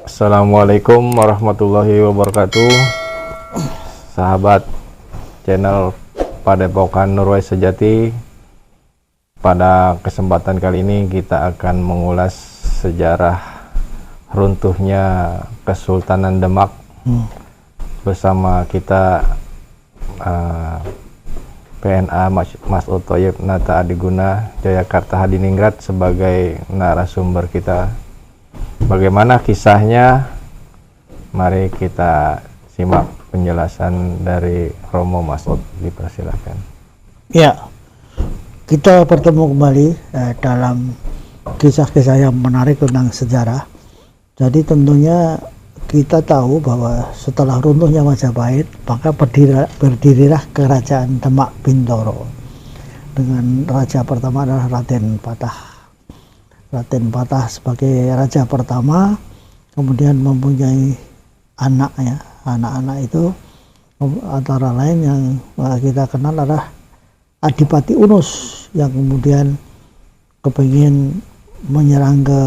Assalamualaikum warahmatullahi wabarakatuh. Sahabat channel Padepokan Nurway Sejati. Pada kesempatan kali ini kita akan mengulas sejarah runtuhnya Kesultanan Demak bersama kita PNA Mas'ud Thoyib Nata Adiguna Jayakarta Hadiningrat sebagai narasumber kita. Bagaimana kisahnya? Mari kita simak penjelasan dari Romo Mas'ud, dipersilakan. Ya, kita bertemu kembali dalam kisah-kisah yang menarik tentang sejarah. Jadi tentunya kita tahu bahwa setelah runtuhnya Majapahit, maka berdirilah Kerajaan Demak Bintoro dengan raja pertama adalah Raden Patah. Raden Patah sebagai raja pertama, kemudian mempunyai anaknya. Anak-anak itu antara lain yang kita kenal adalah Adipati Unus yang kemudian kepingin menyerang ke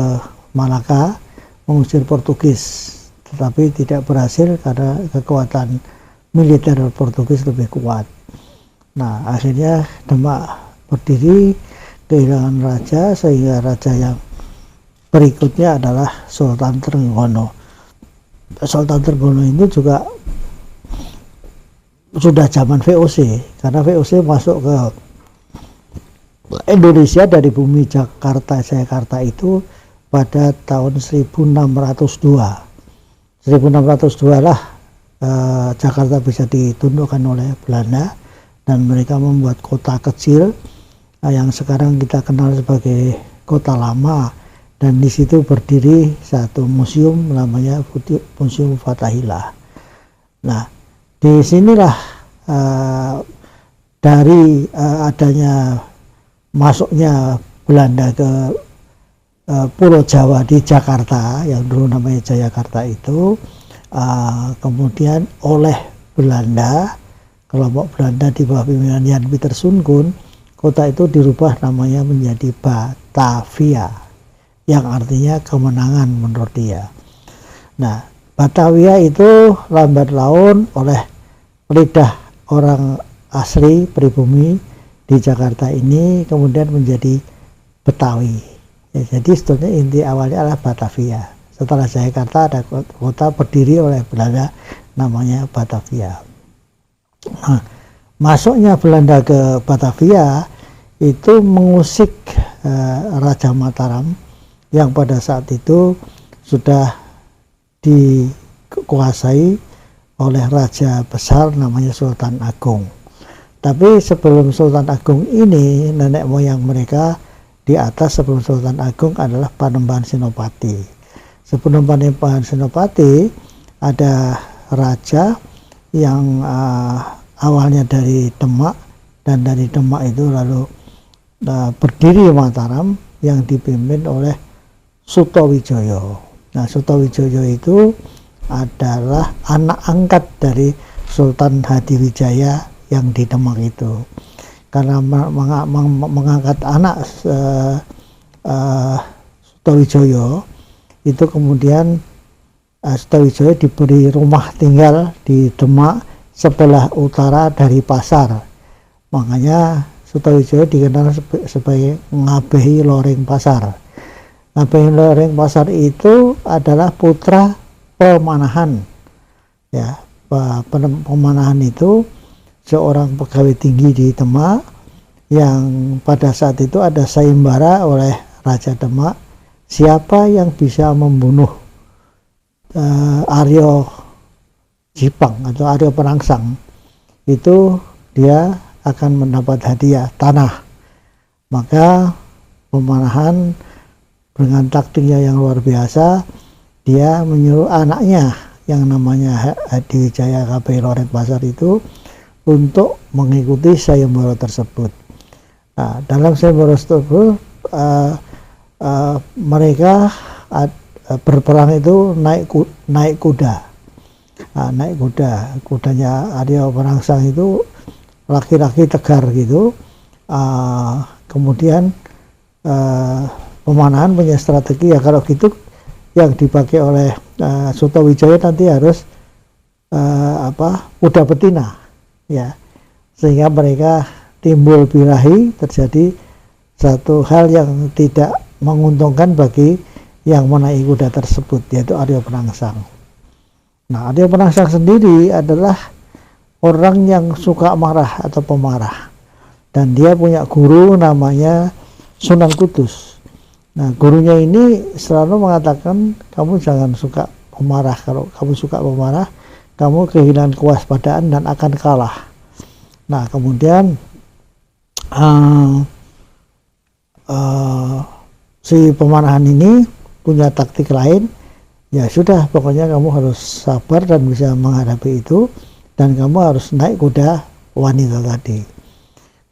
Malaka, mengusir Portugis, tetapi tidak berhasil karena kekuatan militer Portugis lebih kuat. Nah, akhirnya Demak berdiri, kehilangan raja, sehingga raja yang berikutnya adalah Sultan Trenggono. Sultan Trenggono itu juga sudah zaman VOC, karena VOC masuk ke Indonesia dari bumi Jakarta itu pada tahun 1602. 1602 lah Jakarta bisa ditundukkan oleh Belanda dan mereka membuat kota kecil yang sekarang kita kenal sebagai Kota Lama, dan di situ berdiri satu museum namanya Museum Fathahillah. Nah, disinilah dari adanya masuknya Belanda ke Pulau Jawa di Jakarta yang dulu namanya Jayakarta itu, kemudian oleh Belanda, kelompok Belanda di bawah pimpinan Jan Pieter Soenkoen, kota itu dirubah namanya menjadi Batavia, yang artinya kemenangan menurut dia. Nah, Batavia itu lambat laun oleh lidah orang asli pribumi di Jakarta ini kemudian menjadi Betawi. Ya, jadi sebetulnya inti awalnya adalah Batavia. Setelah Jayakarta ada kota berdiri oleh Belanda namanya Batavia. Nah, masuknya Belanda ke Batavia itu mengusik Raja Mataram yang pada saat itu sudah dikuasai oleh raja besar namanya Sultan Agung. Tapi sebelum Sultan Agung ini, nenek moyang mereka di atas sebelum Sultan Agung adalah Panembahan Senopati. Sebelum Panembahan Senopati ada raja yang awalnya dari Demak, dan dari Demak itu lalu berdiri Mataram yang dipimpin oleh Sutowijoyo. Nah, Sutowijoyo itu adalah anak angkat dari Sultan Hadiwijaya yang di Demak itu. Karena mengangkat anak Sutowijoyo itu, kemudian Sutowijoyo diberi rumah tinggal di Demak sebelah utara dari pasar. Makanya Sutowijoyo dikenal sebagai Ngabehi Loreng Pasar. Ngabehi Loreng Pasar itu adalah putra Pemanahan. Ya, Pemanahan itu seorang pegawai tinggi di Demak yang pada saat itu ada sayembara oleh Raja Demak, siapa yang bisa membunuh Aryo Jipang atau Aryo Perangsang, itu dia akan mendapat hadiah tanah. Maka Pemanahan dengan taktiknya yang luar biasa, dia menyuruh anaknya yang namanya Hadiwijaya Ngabehi Loreng Pasar itu untuk mengikuti sayembara tersebut. Nah, dalam sayembara tersebut mereka berperang itu naik kuda. Nah, naik kudanya Aryo Perangsang itu laki-laki tegar gitu. Kemudian Pemanahan punya strategi, ya kalau gitu yang dipakai oleh Sutowijoyo nanti harus kuda betina, ya, sehingga mereka timbul birahi, terjadi satu hal yang tidak menguntungkan bagi yang menaiki kuda tersebut, yaitu Arya Penangsang. Nah, Arya Penangsang sendiri adalah orang yang suka marah atau pemarah, dan dia punya guru namanya Sunan Kudus. Nah, gurunya ini selalu mengatakan, kamu jangan suka pemarah. Kalau kamu suka pemarah, kamu kehilangan kewaspadaan dan akan kalah. Nah, kemudian si pemarahan ini punya taktik lain. Ya sudah, pokoknya kamu harus sabar dan bisa menghadapi itu, dan kamu harus naik kuda wanita tadi.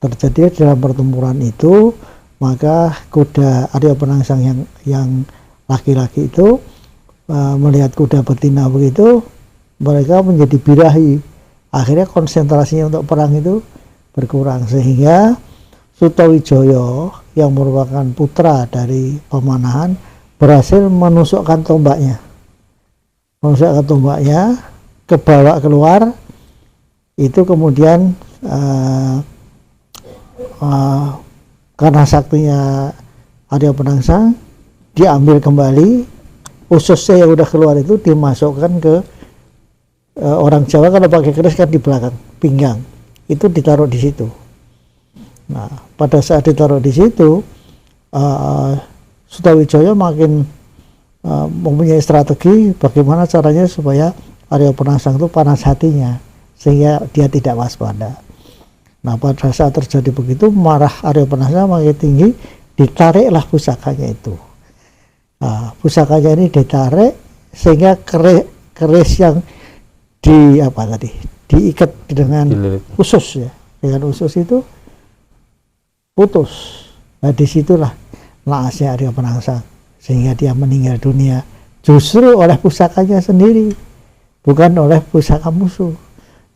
Terjadi dalam pertempuran itu, maka kuda Arya Penangsang yang laki-laki itu melihat kuda betina begitu, mereka menjadi birahi. Akhirnya konsentrasinya untuk perang itu berkurang, sehingga Sutowijoyo yang merupakan putra dari Pemanahan berhasil menusukkan tombaknya, kebawa keluar. Itu kemudian karena saktinya Arya Penangsang diambil kembali, ususnya yang udah keluar itu dimasukkan ke orang Jawa kalau pakai keris kan di belakang pinggang, itu ditaruh di situ. Nah, pada saat ditaruh di situ, Sutowijoyo makin mempunyai strategi bagaimana caranya supaya Arya Penangsang itu panas hatinya sehingga dia tidak waspada. Nah, pada saat terjadi begitu, marah Arya Penangsang makin tinggi, ditariklah pusakanya itu. Nah, pusakanya ini ditarik sehingga keris yang diikat dengan usus, ya, dengan usus itu putus. Nah, disitulah naasnya Arya Penangsang, sehingga dia meninggal dunia justru oleh pusakanya sendiri, bukan oleh pusaka musuh.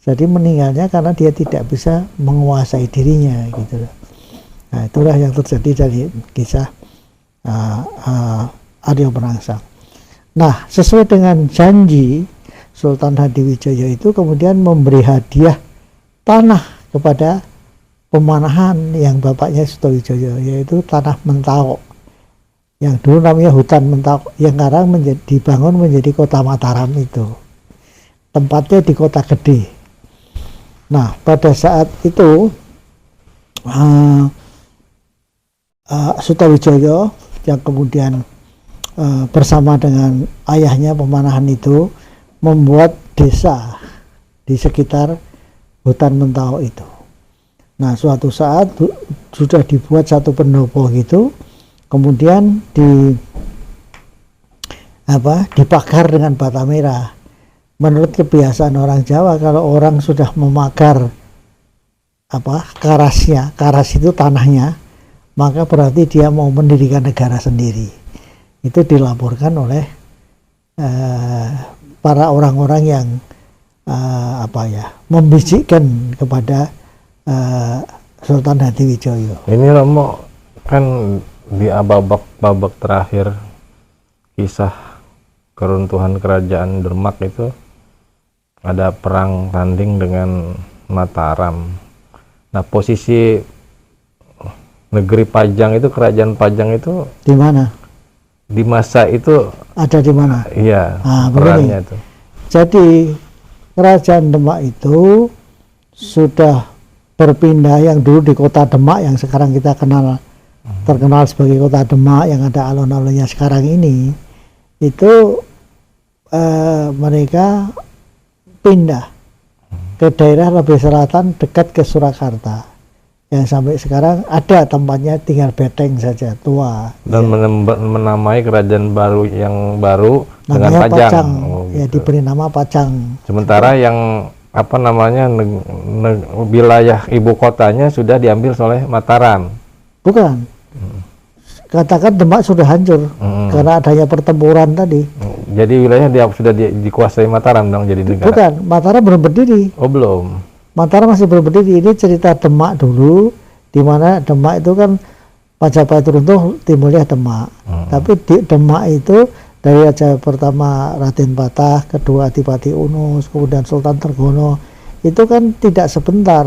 Jadi meninggalnya karena dia tidak bisa menguasai dirinya, gitu. Nah, itulah yang terjadi dari kisah Arya Penangsang. Nah, sesuai dengan janji, Sultan Hadiwijaya itu kemudian memberi hadiah tanah kepada Pemanahan yang bapaknya Sutowijoyo, yaitu tanah Mentawok, yang dulu namanya hutan Mentawok, yang sekarang dibangun menjadi kota Mataram itu. Tempatnya di Kota Gede. Nah, pada saat itu Sutowijoyo yang kemudian bersama dengan ayahnya Pemanahan itu membuat desa di sekitar hutan Mentawok itu. Nah, suatu saat sudah dibuat satu pendopo gitu, kemudian dipagar dengan bata merah. Menurut kebiasaan orang Jawa, kalau orang sudah memagar karasnya, karas itu tanahnya, maka berarti dia mau mendirikan negara sendiri. Itu dilaporkan oleh para orang-orang yang membisikkan kepada Sultan Hadiwijaya. Ini Romo kan di babak terakhir kisah keruntuhan kerajaan Demak itu ada perang tanding dengan Mataram. Nah, posisi negeri Pajang itu, kerajaan Pajang itu di mana? Di masa itu ada di mana? Iya, perannya itu. Jadi kerajaan Demak itu sudah berpindah, yang dulu di kota Demak yang sekarang kita terkenal sebagai kota Demak yang ada alun-alunnya sekarang ini, itu mereka pindah ke daerah lebih selatan dekat ke Surakarta, yang sampai sekarang ada tempatnya tinggal beteng saja tua. Dan ya, menamai kerajaan baru yang baru dengan Pajang. Ya, gitu. Diberi nama Pajang. Sementara yang wilayah ibu kotanya sudah diambil oleh Mataram. Bukan. Katakan Demak sudah hancur karena adanya pertempuran tadi. Jadi wilayah sudah dikuasai Mataram dong, jadi negara. Bukan, Mataram belum berdiri. Oh, belum. Mataram masih belum berdiri. Ini cerita Demak dulu, di mana Demak itu kan Majapahit runtuh, timbulnya Demak. Tapi di Demak itu dari raja pertama Raden Patah, kedua Adipati Unus, kemudian Sultan Trenggono, itu kan tidak sebentar,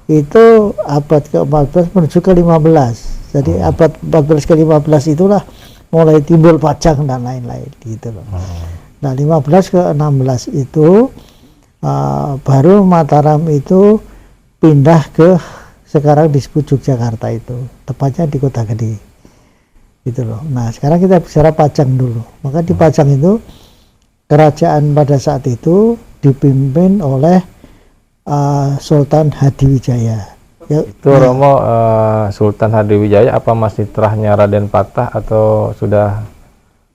itu abad ke-14 menuju ke-15. Jadi abad 14 ke-15 itulah mulai timbul Pajang dan lain-lain gitu loh. Nah 15 ke 16 itu baru Mataram itu pindah ke sekarang disebut Yogyakarta, itu tepatnya di Kota Gede gitu loh. Nah sekarang kita bicara Pajang dulu. Maka di Pajang itu kerajaan pada saat itu dipimpin oleh Sultan Hadiwijaya. Itu Romo, Sultan Hadiwijaya apa masih terahnya Raden Patah atau sudah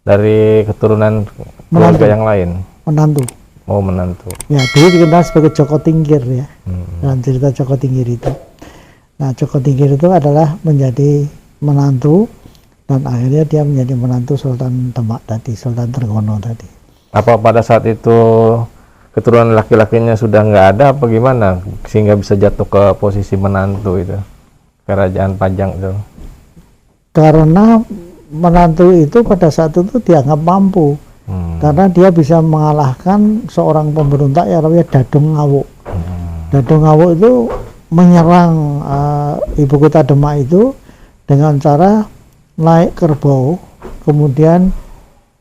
dari keturunan keluarga yang lain? Menantu. Oh, menantu. Ya, dulu dikenal sebagai Joko Tingkir ya. Dalam cerita Joko Tingkir itu. Nah, Joko Tingkir itu adalah menjadi menantu, dan akhirnya dia menjadi menantu Sultan Demak tadi, Sultan Trenggono tadi. Apa pada saat itu keturunan laki-lakinya sudah nggak ada apa gimana sehingga bisa jatuh ke posisi menantu itu kerajaan Pajang itu? Karena menantu itu pada saat itu dianggap mampu, karena dia bisa mengalahkan seorang pemberontak yang namanya Dadung Ngawuk. Dadung Ngawuk itu menyerang ibu kota Demak itu dengan cara naik kerbau, kemudian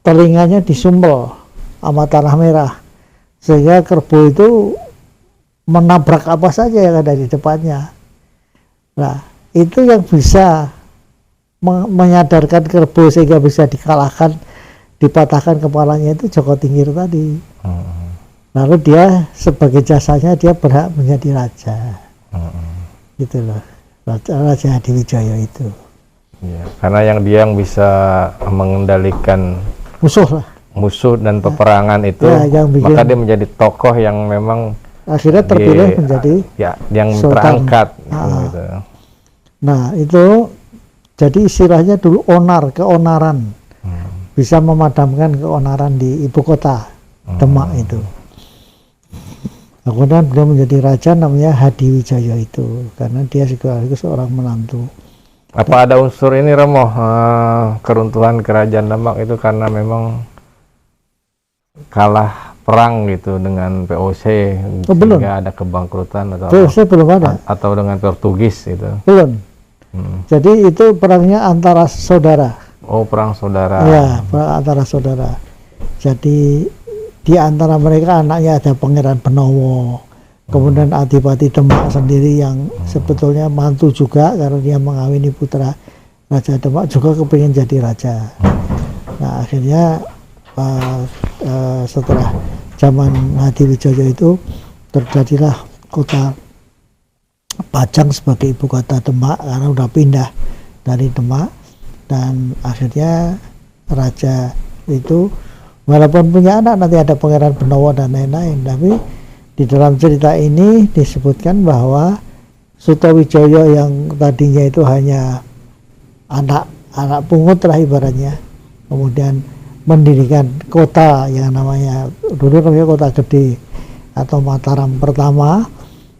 telinganya disumpel sama tanah merah, sehingga kerbau itu menabrak apa saja yang ada di depannya. Nah, itu yang bisa menyadarkan kerbau sehingga bisa dikalahkan, dipatahkan kepalanya, itu Joko Tingkir tadi. Lalu dia sebagai jasanya dia berhak menjadi raja. Gitu loh, Raja Hadiwijaya itu. Ya, karena yang bisa mengendalikan musuh dan peperangan itu, maka dia menjadi tokoh yang memang akhirnya terpilih menjadi yang Sultan terangkat. Gitu. Nah itu jadi istilahnya dulu keonaran, bisa memadamkan keonaran di ibu kota Demak itu. Kemudian beliau menjadi raja namanya Hadiwijaya itu, karena dia sekaligus seorang menantu. Apa ada unsur ini Romo, keruntuhan kerajaan Demak itu karena memang kalah perang gitu dengan POC sehingga ada kebangkrutan atau POC belum ada, atau dengan Portugis itu belum. Jadi itu perangnya antara saudara. Oh, perang saudara. Ya, perang antara saudara. Jadi di antara mereka anaknya ada Pangeran Benowo, kemudian Adipati Demak sendiri yang sebetulnya mantu juga karena dia mengawini putra Raja Demak, juga kepingin jadi raja. Nah akhirnya setelah zaman Hadiwijaya itu terjadilah kota Pajang sebagai ibu kota Demak karena udah pindah dari Demak, dan akhirnya raja itu walaupun punya anak nanti ada Pangeran Benowo dan lain-lain, tapi di dalam cerita ini disebutkan bahwa Sutawijaya yang tadinya itu hanya anak pungut lah ibaratnya, kemudian mendirikan kota yang namanya dulu Kota Gede atau Mataram pertama,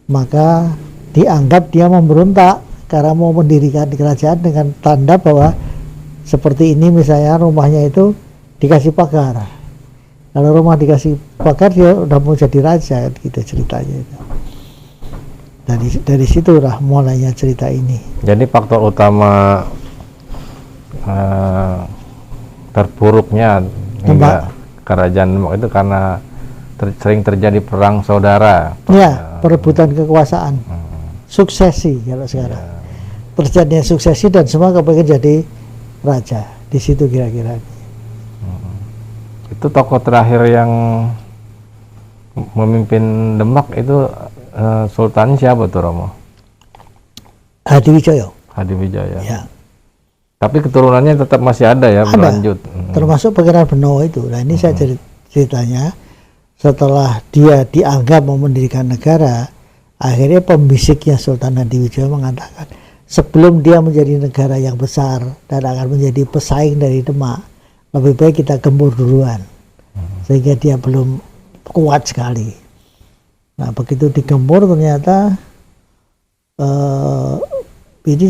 maka dianggap dia memberontak karena mau mendirikan kerajaan dengan tanda bahwa seperti ini, misalnya rumahnya itu dikasih pagar. Kalau rumah dikasih pagar dia udah mau jadi raja, gitu ceritanya itu. Dari situlah mulainya cerita ini. Jadi faktor utama terpuruknya hingga kerajaan Demak itu karena sering terjadi perang saudara. Ya, perebutan kekuasaan, suksesi kalau sekarang. Terjadinya suksesi dan semua kepengen jadi raja. Di situ kira-kira. Itu tokoh terakhir yang memimpin Demak itu Sultan siapa tuh Romo? Hadiwijaya. Hadiwijaya. Ya. Tapi keturunannya tetap masih ada ya, berlanjut. Termasuk Pangeran Benowo itu. Nah ini saya ceritanya setelah dia dianggap mau mendirikan negara, akhirnya pembisiknya Sultan Hadiwijaya mengatakan sebelum dia menjadi negara yang besar dan akan menjadi pesaing dari Demak, lebih baik kita gempur duluan, sehingga dia belum kuat sekali. Nah begitu digempur ternyata ini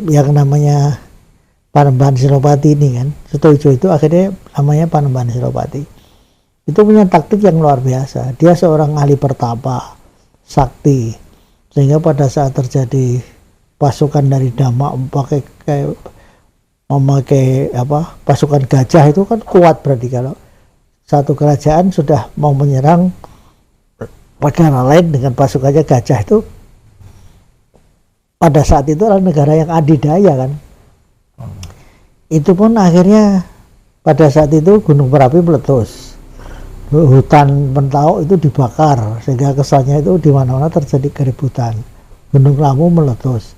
yang namanya Panembahan Senopati ini kan, Sutoijo itu akhirnya namanya Panembahan Senopati. Itu punya taktik yang luar biasa. Dia seorang ahli pertapa, sakti, sehingga pada saat terjadi pasukan dari Demak memakai pasukan gajah itu kan kuat, berarti kalau satu kerajaan sudah mau menyerang negara lain dengan pasukannya gajah, itu pada saat itu adalah negara yang adidaya kan. Itu pun akhirnya pada saat itu gunung Merapi meletus, hutan Mentau itu dibakar, sehingga kesannya itu di mana-mana terjadi keributan. Gunung Lawu meletus,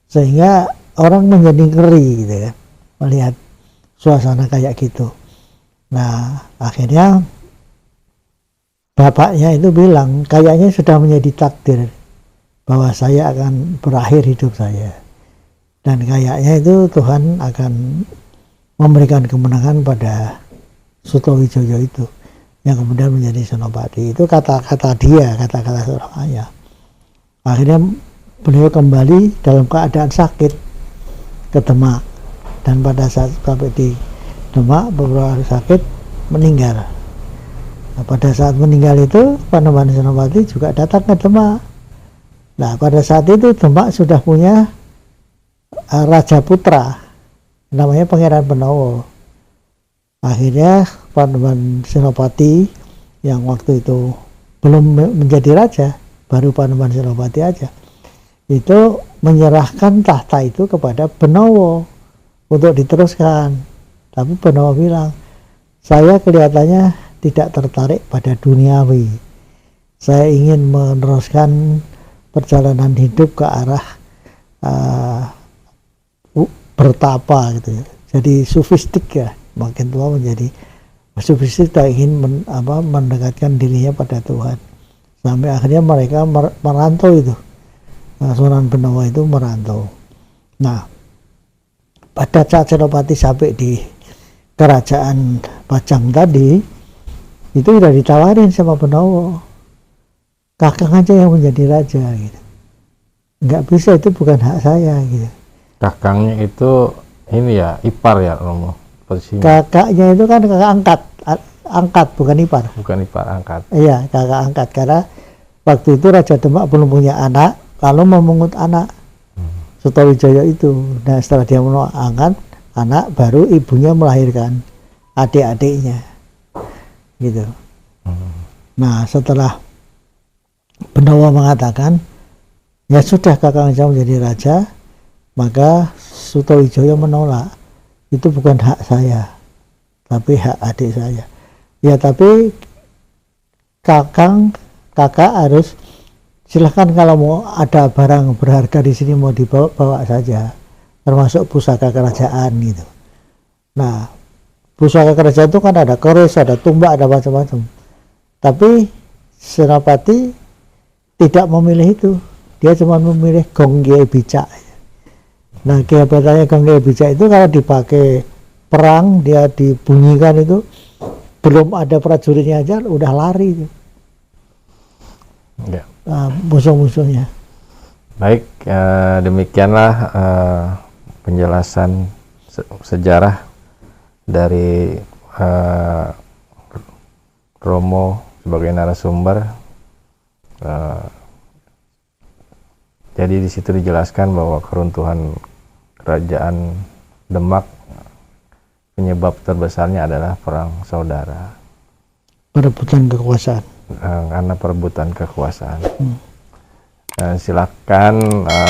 sehingga orang menjadi ngeri gitu ya melihat suasana kayak gitu. Nah akhirnya bapaknya itu bilang kayaknya sudah menjadi takdir bahwa saya akan berakhir hidup saya, dan kayaknya itu Tuhan akan memberikan kemenangan pada Sutowijoyo itu yang kemudian menjadi Senopati. Itu kata-kata dia, kata-kata seorang ayah. Akhirnya beliau kembali dalam keadaan sakit ke Demak, dan pada saat sampai di Demak beberapa hari sakit meninggal. Nah, pada saat meninggal itu Panembahan Senopati juga datang ke Demak. Nah pada saat itu Demak sudah punya raja putra namanya Pangeran Benowo. Akhirnya Panembahan Senopati yang waktu itu belum menjadi raja, baru Panembahan Senopati aja, itu menyerahkan tahta itu kepada Benowo untuk diteruskan. Tapi Benowo bilang, saya kelihatannya tidak tertarik pada duniawi, saya ingin meneruskan perjalanan hidup ke arah bertapa gitu ya. Jadi sufistik ya, makin tua menjadi sufistik, tak ingin mendekatkan dirinya pada Tuhan. Sampai akhirnya mereka merantau itu. Sunan Benowo itu merantau. Nah, pada saat Senopati sampai di kerajaan Pajang tadi, itu udah ditawarin sama Benowo, Kakang aja yang menjadi raja gitu. Nggak bisa, itu bukan hak saya gitu. Kakangnya itu ini ya, ipar ya Romo posisinya. Kakaknya itu kan kakak angkat, bukan ipar. Bukan ipar, angkat. Iya, kakak angkat, karena waktu itu Raja Demak belum punya anak, lalu memungut anak Sutowijoyo itu. Nah setelah dia angkat anak, baru ibunya melahirkan adik-adiknya gitu. Nah setelah Benowo mengatakan, ya sudah Kakang Aja menjadi raja, maka Sutowijoyo menolak, itu bukan hak saya, tapi hak adik saya. Ya tapi kakak harus, silahkan kalau mau ada barang berharga di sini mau dibawa, bawa saja, termasuk pusaka kerajaan gitu. Nah pusaka kerajaan itu kan ada keris, ada tumbak, ada macam-macam. Tapi Senopati tidak memilih itu, dia cuma memilih gong Kiai Bicak. Nah kehebatannya gong Kiai Bicak itu kalau dipakai perang, dia dibunyikan itu belum ada prajuritnya aja udah lari itu. Ya. Musuh-musuhnya. Baik, demikianlah penjelasan sejarah dari Romo sebagai narasumber. Jadi di situ dijelaskan bahwa keruntuhan kerajaan Demak penyebab terbesarnya adalah perang saudara, Perebutan kekuasaan. Karena perebutan kekuasaan. Silakan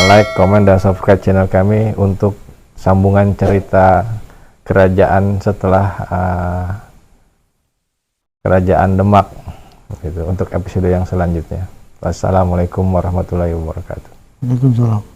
like, komen, dan subscribe channel kami untuk sambungan cerita kerajaan setelah kerajaan Demak gitu, untuk episode yang selanjutnya. Wassalamualaikum warahmatullahi wabarakatuh. Waalaikumsalam.